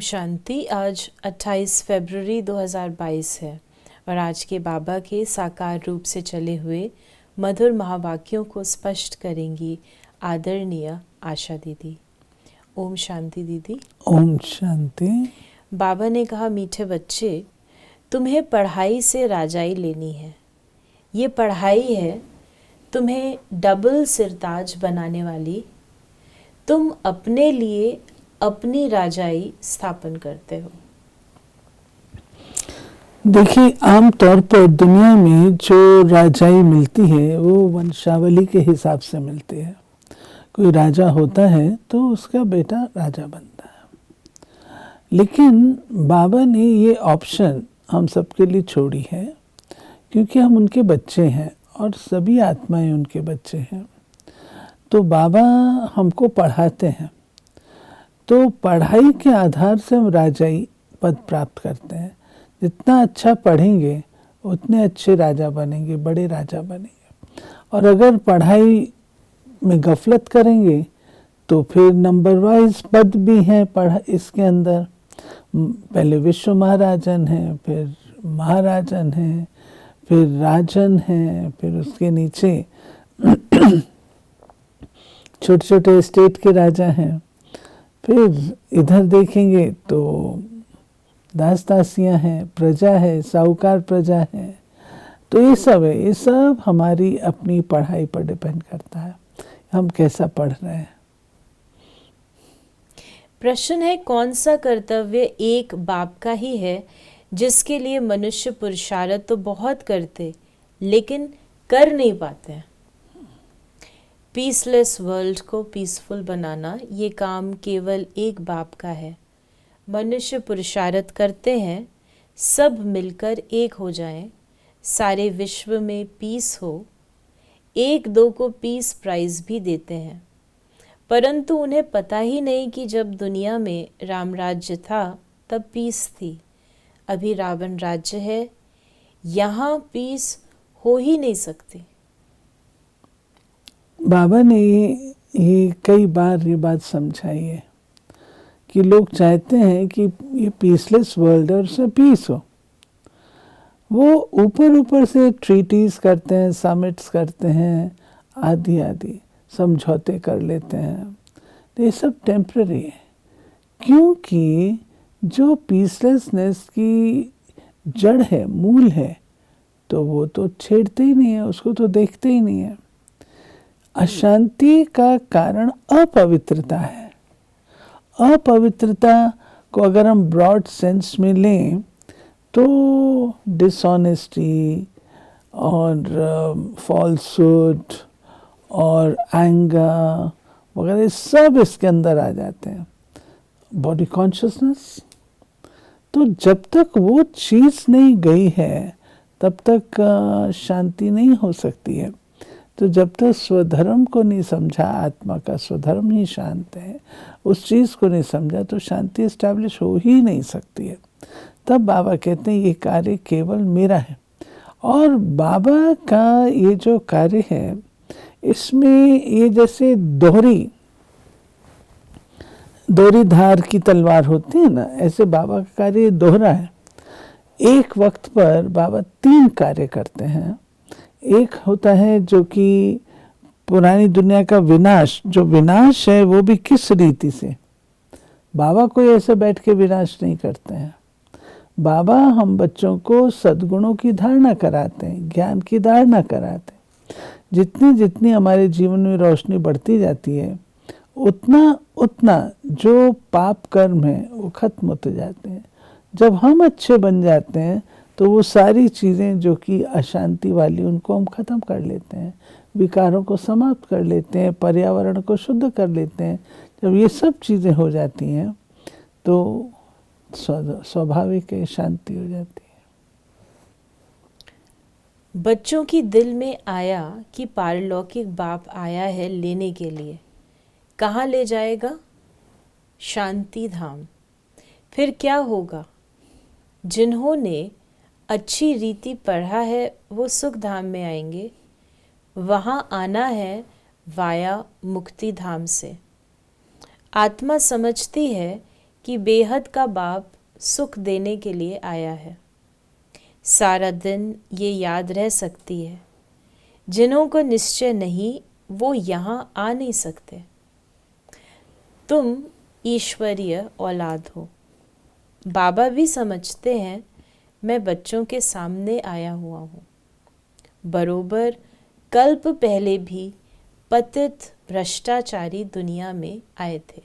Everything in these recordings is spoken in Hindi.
शांति। आज 28 फरवरी 2022 है और आज के बाबा के साकार रूप से चले हुए मधुर महावाक्यों को स्पष्ट करेंगी आदरणीय आशा दीदी। ओम शांति दीदी। ओम शांति। बाबा ने कहा, मीठे बच्चे, तुम्हें पढ़ाई से राजाई लेनी है। ये पढ़ाई है तुम्हें डबल सिरताज बनाने वाली। तुम अपने लिए अपनी राजाई स्थापन करते हो। देखिए, आमतौर पर दुनिया में जो राजाई मिलती है वो वंशावली के हिसाब से मिलती है। कोई राजा होता है तो उसका बेटा राजा बनता है। लेकिन बाबा ने ये ऑप्शन हम सबके लिए छोड़ी है, क्योंकि हम उनके बच्चे हैं और सभी आत्माएं उनके बच्चे हैं। तो बाबा हमको पढ़ाते हैं, तो पढ़ाई के आधार से हम राजाई पद प्राप्त करते हैं। जितना अच्छा पढ़ेंगे उतने अच्छे राजा बनेंगे, बड़े राजा बनेंगे। और अगर पढ़ाई में गफलत करेंगे तो फिर नंबर वाइज पद भी हैं इसके अंदर। पहले विश्व महाराजन हैं, फिर महाराजन हैं, फिर राजन हैं, फिर उसके नीचे छोटे छोटे स्टेट के राजा हैं। फिर इधर देखेंगे तो दास दासियाँ हैं, प्रजा है, साहूकार प्रजा है। तो ये सब है, ये सब हमारी अपनी पढ़ाई पर डिपेंड करता है, हम कैसा पढ़ रहे हैं। प्रश्न है, कौन सा कर्तव्य एक बाप का ही है जिसके लिए मनुष्य पुरुषार्थ तो बहुत करते लेकिन कर नहीं पाते? पीसलेस वर्ल्ड को पीसफुल बनाना ये काम केवल एक बाप का है। मनुष्य पुरुषार्थ करते हैं सब मिलकर एक हो जाएं, सारे विश्व में पीस हो। एक दो को पीस प्राइज भी देते हैं, परंतु उन्हें पता ही नहीं कि जब दुनिया में राम राज्य था तब पीस थी। अभी रावण राज्य है, यहाँ पीस हो ही नहीं सकती। बाबा ने ये कई बार ये बात समझाई है कि लोग चाहते हैं कि ये पीसलेस वर्ल्ड और उसमें पीस हो। वो ऊपर ऊपर से ट्रीटीज करते हैं, समिट्स करते हैं, आदि आदि समझौते कर लेते हैं। तो ये सब टेम्पररी है, क्योंकि जो पीसलेसनेस की जड़ है, मूल है, तो वो तो छेड़ते ही नहीं है, उसको तो देखते ही नहीं है। अशांति का कारण अपवित्रता है। अपवित्रता को अगर हम ब्रॉड सेंस में लें तो डिसऑनेस्टी और फॉल्सहुड और एंगर वगैरह सब इसके अंदर आ जाते हैं। बॉडी कॉन्शियसनेस, तो जब तक वो चीज़ नहीं गई है तब तक शांति नहीं हो सकती है। तो जब तक स्वधर्म को नहीं समझा, आत्मा का स्वधर्म ही शांत है, उस चीज़ को नहीं समझा तो शांति इस्टेब्लिश हो ही नहीं सकती है। तब बाबा कहते हैं ये कार्य केवल मेरा है। और बाबा का ये जो कार्य है, इसमें ये जैसे दोहरी धार की तलवार होती है ना, ऐसे बाबा का कार्य दोहरा है। एक वक्त पर बाबा 3 कार्य करते हैं। एक होता है जो कि पुरानी दुनिया का विनाश, जो विनाश है वो भी किस रीति से। बाबा कोई ऐसे बैठ के विनाश नहीं करते हैं। बाबा हम बच्चों को सद्गुणों की धारणा कराते हैं, ज्ञान की धारणा कराते हैं। जितनी जितनी हमारे जीवन में रोशनी बढ़ती जाती है उतना उतना जो पाप कर्म है वो खत्म होते जाते हैं। जब हम अच्छे बन जाते हैं तो वो सारी चीज़ें जो कि अशांति वाली, उनको हम ख़त्म कर लेते हैं, विकारों को समाप्त कर लेते हैं, पर्यावरण को शुद्ध कर लेते हैं। जब ये सब चीज़ें हो जाती हैं तो स्वाभाविक शांति हो जाती है। बच्चों की दिल में आया कि पारलौकिक बाप आया है लेने के लिए। कहाँ ले जाएगा? शांति धाम। फिर क्या होगा? जिन्होंने अच्छी रीति पढ़ा है वो सुख धाम में आएंगे। वहाँ आना है वाया मुक्ति धाम से। आत्मा समझती है कि बेहद का बाप सुख देने के लिए आया है। सारा दिन ये याद रह सकती है। जिन्हों को निश्चय नहीं वो यहाँ आ नहीं सकते। तुम ईश्वरीय औलाद हो। बाबा भी समझते हैं मैं बच्चों के सामने आया हुआ हूँ। बरोबर कल्प पहले भी पतित भ्रष्टाचारी दुनिया में आए थे।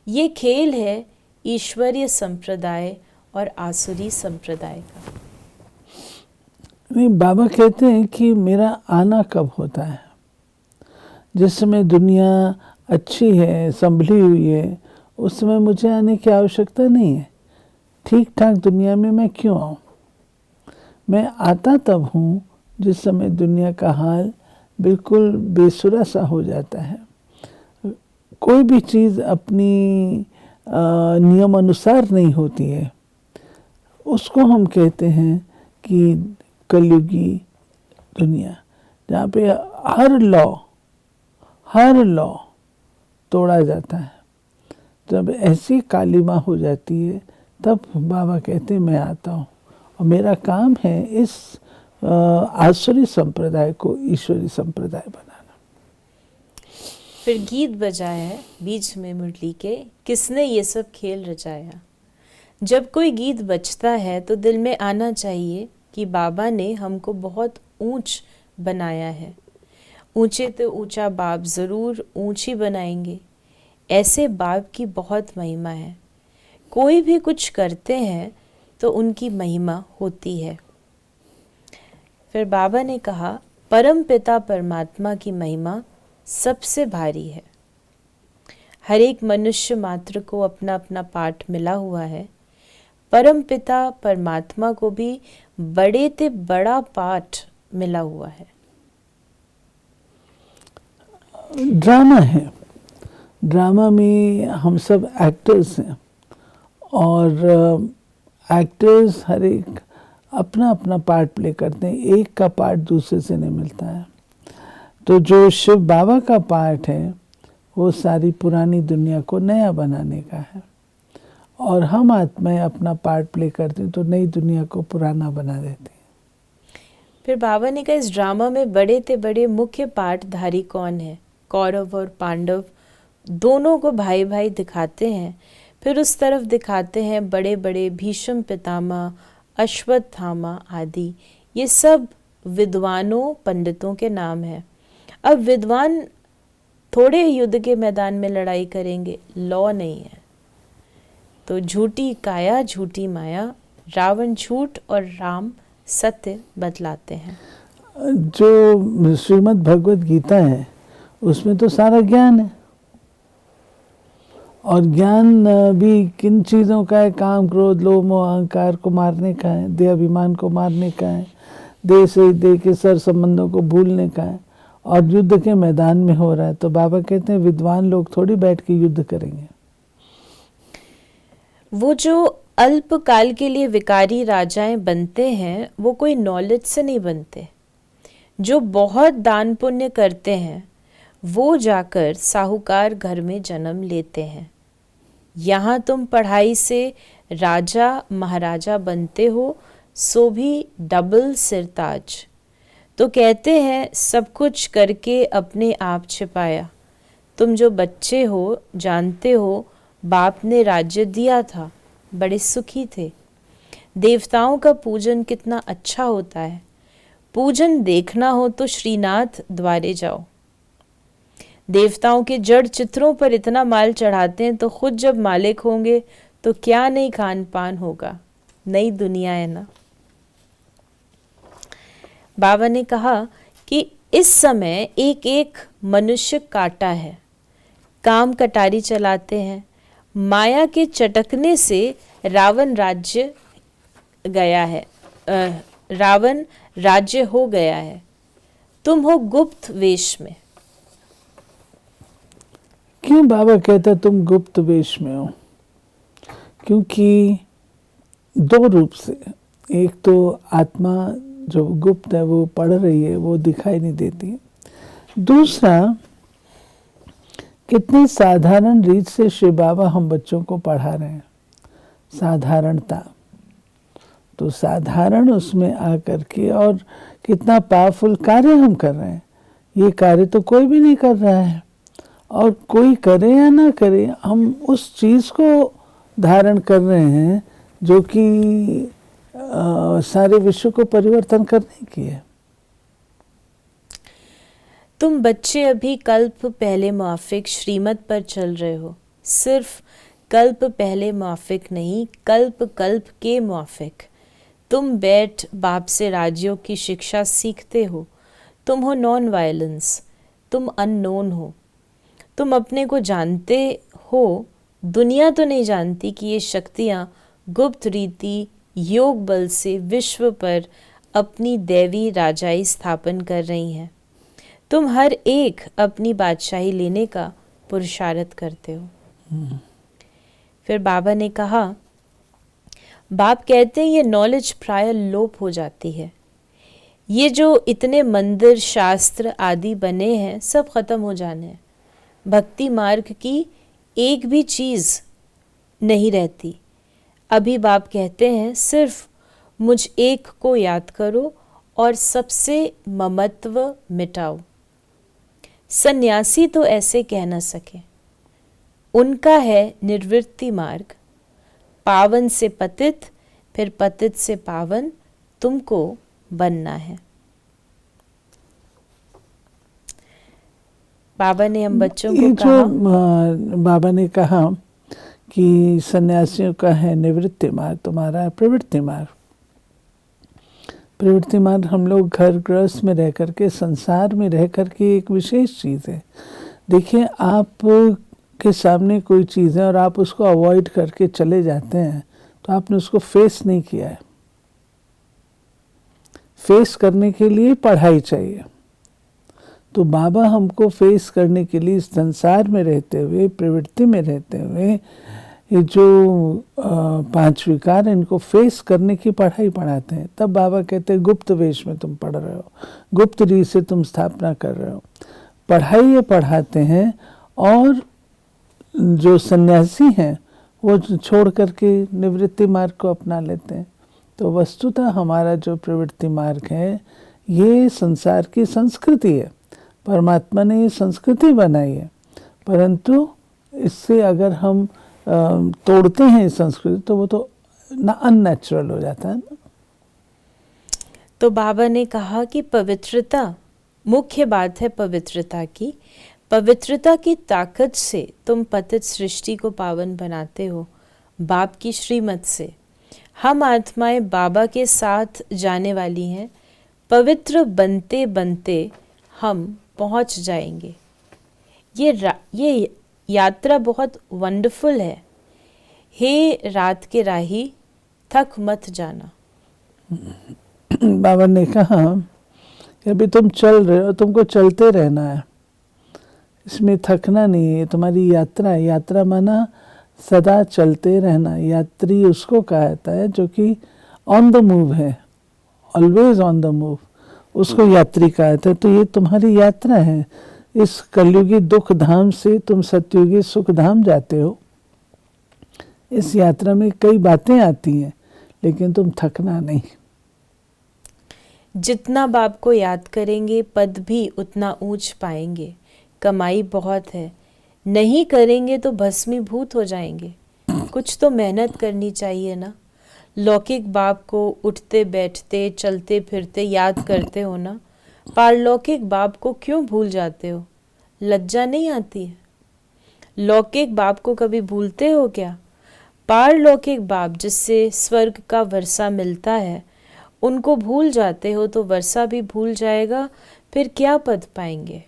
ये खेल है ईश्वरीय संप्रदाय और आसुरी संप्रदाय का। नहीं, बाबा कहते हैं कि मेरा आना कब होता है। जिस समय दुनिया अच्छी है, संभली हुई है, उस समय मुझे आने की आवश्यकता नहीं है। ठीक ठाक दुनिया में मैं क्यों आऊँ? मैं आता तब हूँ जिस समय दुनिया का हाल बिल्कुल बेसुरा सा हो जाता है। कोई भी चीज़ अपनी नियम अनुसार नहीं होती है। उसको हम कहते हैं कि कलयुगी दुनिया, जहाँ पे हर लॉ तोड़ा जाता है। जब ऐसी कालिमा हो जाती है तब बाबा कहते हैं मैं आता हूँ और मेरा काम है इस आसुरी संप्रदाय को ईश्वरी संप्रदाय बनाना। फिर गीत बजाया है बीच में मुरली के, किसने ये सब खेल रचाया। जब कोई गीत बजता है तो दिल में आना चाहिए कि बाबा ने हमको बहुत ऊंच बनाया है। ऊंचे तो ऊंचा बाप ज़रूर ऊंच ही बनाएंगे। ऐसे बाप की बहुत महिमा है। कोई भी कुछ करते हैं तो उनकी महिमा होती है। फिर बाबा ने कहा परम पिता परमात्मा की महिमा सबसे भारी है। हर एक मनुष्य मात्र को अपना अपना पाठ मिला हुआ है। परम पिता परमात्मा को भी बड़े ते बड़ा पाठ मिला हुआ है। ड्रामा है। ड्रामा में हम सब एक्टर्स हैं और एक्टर्स हर एक अपना अपना पार्ट प्ले करते हैं। एक का पार्ट दूसरे से नहीं मिलता है। तो जो शिव बाबा का पार्ट है वो सारी पुरानी दुनिया को नया बनाने का है और हम आत्माएं अपना पार्ट प्ले करते हैं तो नई दुनिया को पुराना बना देते हैं। फिर बाबा ने कहा इस ड्रामा में बड़े ते बड़े मुख्य पाठधारी कौन है। कौरव और पांडव दोनों को भाई भाई दिखाते हैं। फिर उस तरफ दिखाते हैं बड़े बड़े भीष्म पितामह, अश्वत्थामा आदि। ये सब विद्वानों पंडितों के नाम हैं। अब विद्वान थोड़े युद्ध के मैदान में लड़ाई करेंगे, लॉ नहीं है। तो झूठी काया झूठी माया, रावण झूठ और राम सत्य बतलाते हैं। जो श्रीमद् भगवद गीता है उसमें तो सारा ज्ञान है और ज्ञान भी किन चीज़ों का है। काम क्रोध लोभ मोह अहंकार को मारने का है, देह अभिमान को मारने का है, देह से देह के सर संबंधों को भूलने का है और युद्ध के मैदान में हो रहा है। तो बाबा कहते हैं विद्वान लोग थोड़ी बैठ के युद्ध करेंगे। वो जो अल्पकाल के लिए विकारी राजाएं बनते हैं वो कोई नॉलेज से नहीं बनते। जो बहुत दान पुण्य करते हैं वो जाकर साहूकार घर में जन्म लेते हैं। यहाँ तुम पढ़ाई से राजा महाराजा बनते हो, सो भी डबल सिरताज। तो कहते हैं सब कुछ करके अपने आप छिपाया। तुम जो बच्चे हो जानते हो बाप ने राज्य दिया था, बड़े सुखी थे। देवताओं का पूजन कितना अच्छा होता है। पूजन देखना हो तो श्रीनाथ द्वारे जाओ। देवताओं के जड़ चित्रों पर इतना माल चढ़ाते हैं तो खुद जब मालिक होंगे तो क्या नहीं खान पान होगा। नई दुनिया है ना। बाबा ने कहा कि इस समय एक एक मनुष्य काटा है। काम कटारी चलाते हैं। माया के चटकने से रावण राज्य गया है, रावण राज्य हो गया है। तुम हो गुप्त वेश में। क्यों बाबा कहता तुम गुप्त वेश में हो? क्योंकि दो रूप से, एक तो आत्मा जो गुप्त है वो पढ़ रही है, वो दिखाई नहीं देती। दूसरा कितनी साधारण रीत से शिव बाबा हम बच्चों को पढ़ा रहे हैं, साधारणता। तो साधारण उसमें आकर के, और कितना पावरफुल कार्य हम कर रहे हैं। ये कार्य तो कोई भी नहीं कर रहा है, और कोई करे या ना करे, हम उस चीज़ को धारण कर रहे हैं जो कि सारे विश्व को परिवर्तन करने की है। तुम बच्चे अभी कल्प पहले माफिक श्रीमत पर चल रहे हो। सिर्फ कल्प पहले माफिक नहीं, कल्प कल्प के माफिक। तुम बैठ बाप से राजयोग की शिक्षा सीखते हो। तुम हो नॉन वायलेंस, तुम अननोन हो। तुम अपने को जानते हो, दुनिया तो नहीं जानती कि ये शक्तियाँ गुप्त रीति योग बल से विश्व पर अपनी दैवी राजाई स्थापन कर रही हैं। तुम हर एक अपनी बादशाही लेने का पुरुषार्थ करते हो। फिर बाबा ने कहा, बाप कहते हैं ये नॉलेज प्राय लोप हो जाती है। ये जो इतने मंदिर शास्त्र आदि बने हैं सब खत्म हो जाने हैं। भक्ति मार्ग की एक भी चीज़ नहीं रहती। अभी बाप कहते हैं सिर्फ मुझ एक को याद करो और सबसे ममत्व मिटाओ। सन्यासी तो ऐसे कह न सके। उनका है निर्वृत्ति मार्ग, पावन से पतित, फिर पतित से पावन तुमको बनना है। बाबा ने हम बच्चों को कहा, बाबा ने कहा कि सन्यासियों का है निवृत्ति मार्ग, तुम्हारा है प्रवृत्ति मार्ग। प्रवृत्ति मार्ग हम लोग घर गृहस्थ में रह करके, संसार में रह करके एक विशेष चीज़ है। देखिए, आप के सामने कोई चीज़ है और आप उसको अवॉइड करके चले जाते हैं, तो आपने उसको फेस नहीं किया है। फेस करने के लिए पढ़ाई चाहिए। तो बाबा हमको फेस करने के लिए इस संसार में रहते हुए, प्रवृत्ति में रहते हुए, ये जो 5 विकार इनको फेस करने की पढ़ाई पढ़ाते हैं। तब बाबा कहते हैं गुप्त वेश में तुम पढ़ रहे हो, गुप्त रीत से तुम स्थापना कर रहे हो। पढ़ाई ये पढ़ाते हैं, और जो सन्यासी हैं वो छोड़ करके निवृत्ति मार्ग को अपना लेते हैं। तो वस्तुतः हमारा जो प्रवृत्ति मार्ग है ये संसार की संस्कृति है। परमात्मा ने ये संस्कृति बनाई है, परंतु इससे अगर हम तोड़ते हैं इस संस्कृति तो वो तो ना अननेचुरल हो जाता है ना। तो बाबा ने कहा कि पवित्रता, मुख्य बात है पवित्रता की। पवित्रता की ताकत से तुम पतित सृष्टि को पावन बनाते हो, बाप की श्रीमत से। हम आत्माएं बाबा के साथ जाने वाली हैं। पवित्र बनते बनते हम पहुंच जाएंगे। ये यात्रा बहुत वंडरफुल है। हे रात के राही, थक मत जाना। बाबा ने कहा कि अभी तुम चल रहे हो, तुमको चलते रहना है, इसमें थकना नहीं है। तुम्हारी यात्रा है। यात्रा माना सदा चलते रहना। यात्री उसको कहा जाता है जो कि ऑन द मूव है, ऑलवेज ऑन द मूव, उसको यात्री कहा जाता है। तो ये तुम्हारी यात्रा है। इस कलयुगी दुख धाम से तुम सतयुगी सुख धाम जाते हो। इस यात्रा में कई बातें आती हैं, लेकिन तुम थकना नहीं। जितना बाप को याद करेंगे पद भी उतना ऊंच पाएंगे। कमाई बहुत है, नहीं करेंगे तो भस्मीभूत हो जाएंगे। कुछ तो मेहनत करनी चाहिए ना। लौकिक बाप को उठते बैठते चलते फिरते याद करते हो ना, पारलौकिक बाप को क्यों भूल जाते हो? लज्जा नहीं आती है? लौकिक बाप को कभी भूलते हो क्या? पारलौकिक बाप जिससे स्वर्ग का वर्षा मिलता है, उनको भूल जाते हो तो वर्षा भी भूल जाएगा, फिर क्या पद पाएंगे?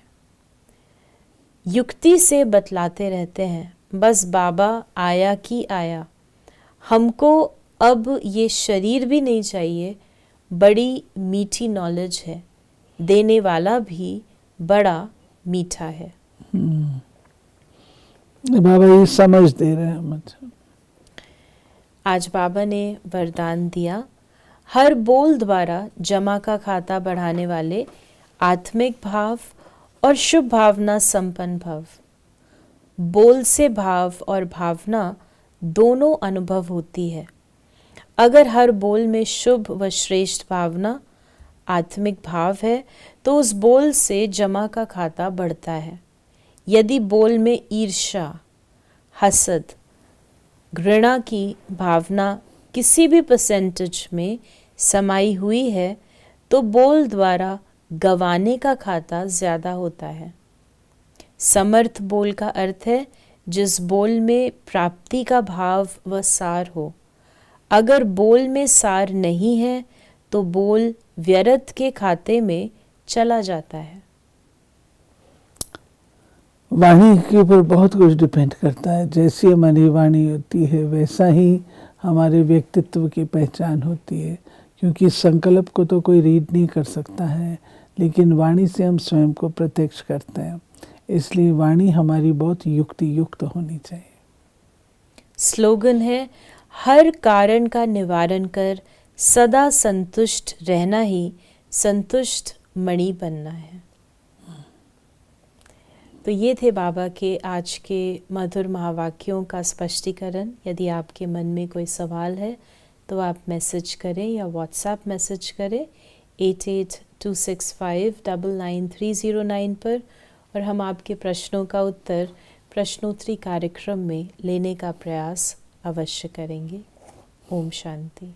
युक्ति से बतलाते रहते हैं, बस बाबा आया कि आया। हमको अब ये शरीर भी नहीं चाहिए। बड़ी मीठी नॉलेज है, देने वाला भी बड़ा मीठा है। बाबा ये समझ दे रहे हैं मुझे। आज बाबा ने वरदान दिया, हर बोल द्वारा जमा का खाता बढ़ाने वाले आत्मिक भाव और शुभ भावना संपन्न भव। बोल से भाव और भावना दोनों अनुभव होती है। अगर हर बोल में शुभ व श्रेष्ठ भावना आत्मिक भाव है तो उस बोल से जमा का खाता बढ़ता है। यदि बोल में ईर्ष्या, हसद, घृणा की भावना किसी भी परसेंटेज में समाई हुई है तो बोल द्वारा गंवाने का खाता ज़्यादा होता है। समर्थ बोल का अर्थ है जिस बोल में प्राप्ति का भाव व सार हो। अगर बोल में सार नहीं है तो बोल व्यर्थ के खाते में चला जाता है। वाणी के ऊपर बहुत कुछ डिपेंड करता है। जैसी हमारी वाणी होती है वैसा ही हमारे व्यक्तित्व की पहचान होती है, क्योंकि संकल्प को तो कोई रीड नहीं कर सकता है, लेकिन वाणी से हम स्वयं को प्रत्यक्ष करते हैं। इसलिए वाणी हमारी बहुत युक्ति युक्त होनी चाहिए। स्लोगन है, हर कारण का निवारण कर सदा संतुष्ट रहना ही संतुष्ट मणि बनना है। तो ये थे बाबा के आज के मधुर महावाक्यों का स्पष्टीकरण। यदि आपके मन में कोई सवाल है तो आप मैसेज करें या व्हाट्सएप मैसेज करें 8826599309 पर, और हम आपके प्रश्नों का उत्तर प्रश्नोत्तरी कार्यक्रम में लेने का प्रयास अवश्य करेंगे। ओम शांति।